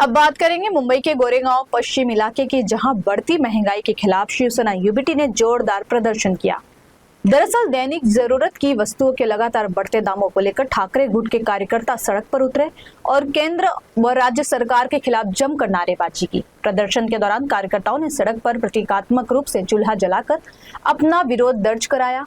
अब बात करेंगे मुंबई के गोरेगांव पश्चिम इलाके की, जहां बढ़ती महंगाई के खिलाफ शिवसेना यूबीटी ने जोरदार प्रदर्शन किया। दरअसल दैनिक जरूरत की वस्तुओं के लगातार बढ़ते दामों को लेकर ठाकरे गुट के कार्यकर्ता सड़क पर उतरे और केंद्र व राज्य सरकार के खिलाफ जमकर नारेबाजी की। प्रदर्शन के दौरान कार्यकर्ताओं ने सड़क पर प्रतीकात्मक रूप से चूल्हा जलाकर अपना विरोध दर्ज कराया।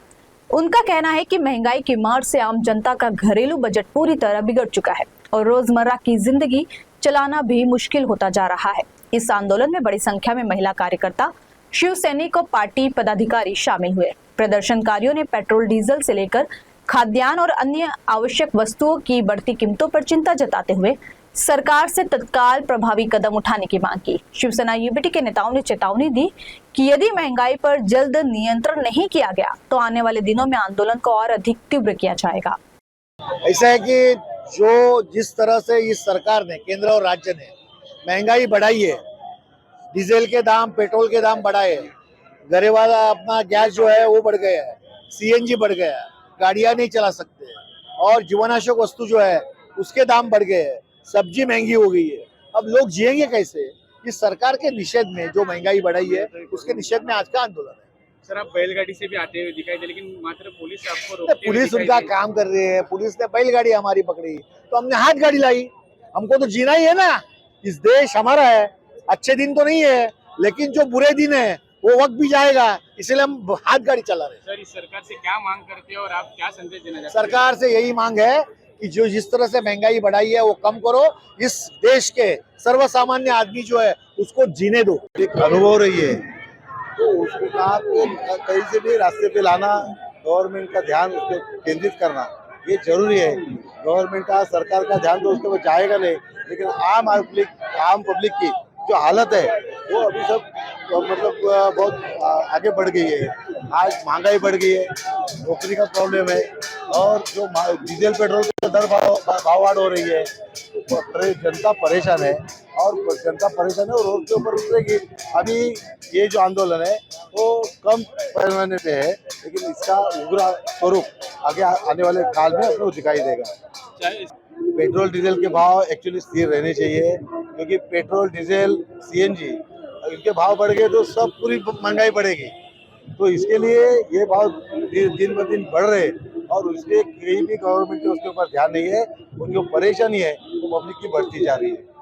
उनका कहना है कि महंगाई की मार से आम जनता का घरेलू बजट पूरी तरह बिगड़ चुका है और रोजमर्रा की जिंदगी चलाना भी मुश्किल होता जा रहा है। इस आंदोलन में बड़ी संख्या में महिला कार्यकर्ता, शिव सैनिक और पार्टी पदाधिकारी शामिल हुए। प्रदर्शनकारियों ने पेट्रोल डीजल से लेकर खाद्यान्न और अन्य आवश्यक वस्तुओं की बढ़ती कीमतों पर चिंता जताते हुए सरकार से तत्काल प्रभावी कदम उठाने की मांग की। शिवसेना यूबीटी के नेताओं ने चेतावनी दी कि यदि महंगाई पर जल्द नियंत्रण नहीं किया गया तो आने वाले दिनों में आंदोलन को और अधिक तीव्र किया जाएगा। ऐसा है कि जो जिस तरह से इस सरकार ने, केंद्र और राज्य ने महंगाई बढ़ाई है, डीजल के दाम, पेट्रोल के दाम बढ़ाए, घरे वाला अपना गैस जो है वो बढ़ गया है, सीएनजी बढ़ गया है, गाड़ियां नहीं चला सकते और जीवनावश्यक वस्तु जो है उसके दाम बढ़ गए हैं, सब्जी महंगी हो गई है। अब लोग जिएंगे कैसे? इस सरकार के निषेध में, जो महंगाई बढ़ाई है उसके निषेध में आज का आंदोलन है। सर, आप बैलगाड़ी से भी आते हुए दिखाई दे, लेकिन मात्र पुलिस आपको रोकते हुए पुलिस दिखाई उनका दे। काम कर रही है। पुलिस ने बैलगाड़ी हमारी पकड़ी तो हमने हाथ गाड़ी लाई। हमको तो जीना ही है ना, इस देश हमारा है। अच्छे दिन तो नहीं है, लेकिन जो बुरे दिन है वो वक्त भी जाएगा, इसलिए हम हाथ गाड़ी चला रहे हैं। सर, इस सरकार से क्या मांग करते हो और आप क्या संदेश देना चाहते हैं? सरकार से यही मांग है कि जो जिस तरह से महंगाई बढ़ाई है वो कम करो। इस देश के सर्वसामान्य आदमी जो है उसको जीने दो। एक अनुभव रही है तो उसको कहा तो कहीं से भी रास्ते पे लाना, गवर्नमेंट का ध्यान उस पर केंद्रित करना ये जरूरी है। गवर्नमेंट का, सरकार का ध्यान तो उसके ऊपर जाएगा नहीं, लेकिन आम पब्लिक की जो हालत है वो अभी सब मतलब बहुत आगे बढ़ गई है। आज महंगाई बढ़ गई है, नौकरी का प्रॉब्लम है और जो डीजल पेट्रोल का दर भाव हो रही है, जनता परेशान है और जनता परेशान है और रोड के ऊपर उतरेगी। अभी ये जो आंदोलन है वो कम पैमाने पे है, लेकिन इसका उग्र स्वरूप आगे आने वाले काल में अपने दिखाई देगा। पेट्रोल डीजल के भाव एक्चुअली स्थिर रहने चाहिए, क्योंकि पेट्रोल डीजल सीएनजी इनके भाव बढ़ गए तो सब पूरी महंगाई बढ़ेगी। तो इसके लिए ये भाव दिन ब दिन बढ़ रहे और उसके कहीं भी गवर्नमेंट के उसके ऊपर ध्यान नहीं है। वो जो परेशानी है वो पब्लिक की बढ़ती जा रही है।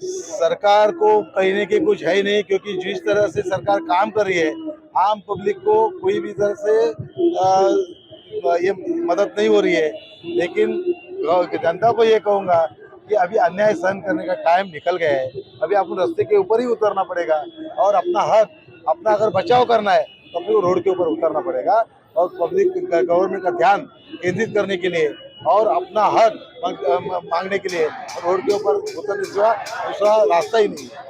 सरकार को कहने की कुछ है ही नहीं, क्योंकि जिस तरह से सरकार काम कर रही है आम पब्लिक को कोई भी तरह से ये मदद नहीं हो रही है। लेकिन जनता को ये कहूँगा कि अभी अन्याय सहन करने का टाइम निकल गया है। अभी आपको रास्ते के ऊपर ही उतरना पड़ेगा और अपना हक, अपना अगर बचाव करना है तो अपने को रोड के ऊपर उतरना पड़ेगा और पब्लिक गवर्नमेंट का ध्यान केंद्रित करने के लिए और अपना हक मांगने के लिए रोड के ऊपर उतरने के सिवा दूसरा रास्ता ही नहीं है।